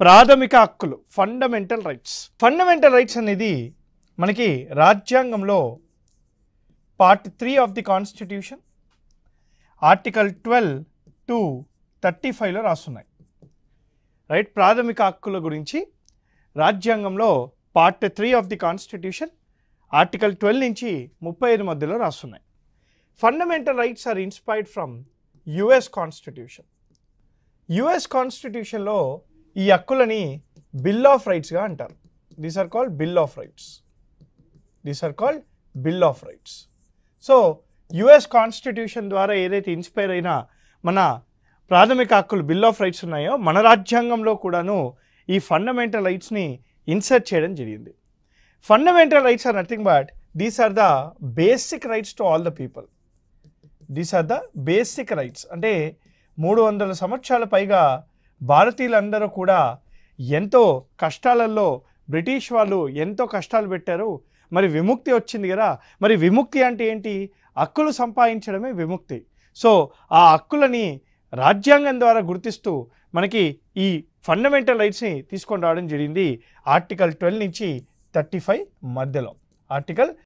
ప్రాథమిక హక్కులు, fundamental rights. Fundamental rights అనేది మనకి రాజ్యాంగంలో part 3 of the constitution article 12 to 35లో రాస్తున్నాయి. రైట్, ప్రాథమిక హక్కుల గురించి రాజ్యాంగంలో part 3 of the constitution article 12 నుంచి 35 మధ్యలో రాస్తున్నాయి. Fundamental rights are inspired from US constitution. US కాన్స్టిట్యూషన్లో ఈ హక్కులని బిల్ ఆఫ్ రైట్స్గా అంటారు. These are called bill of rights. These are called bill of rights. So US constitution ద్వారా ఏదైతే ఇన్స్పైర్ అయినా మన ప్రాథమిక హక్కులు బిల్ ఆఫ్ రైట్స్ ఉన్నాయో మన రాజ్యాంగంలో కూడాను ఈ ఫండమెంటల్ రైట్స్ని ఇన్సర్ట్ చేయడం జరిగింది. Fundamental rights are nothing but these are the basic rights to all the people. These are the basic rights. అంటే 300 సంవత్సరాల పైగా భారతీయులందరూ కూడా ఎంతో కష్టాలలో బ్రిటిష్ వాళ్ళు ఎంతో కష్టాలు పెట్టారు. మరి విముక్తి వచ్చింది కదా. మరి విముక్తి అంటే ఏంటి? హక్కులు సంపాదించడమే విముక్తి. సో ఆ హక్కులని రాజ్యాంగం ద్వారా గుర్తిస్తూ మనకి ఈ ఫండమెంటల్ రైట్స్ని తీసుకొని రావడం జరిగింది ఆర్టికల్ 12 నుంచి 35 మధ్యలో. ఆర్టికల్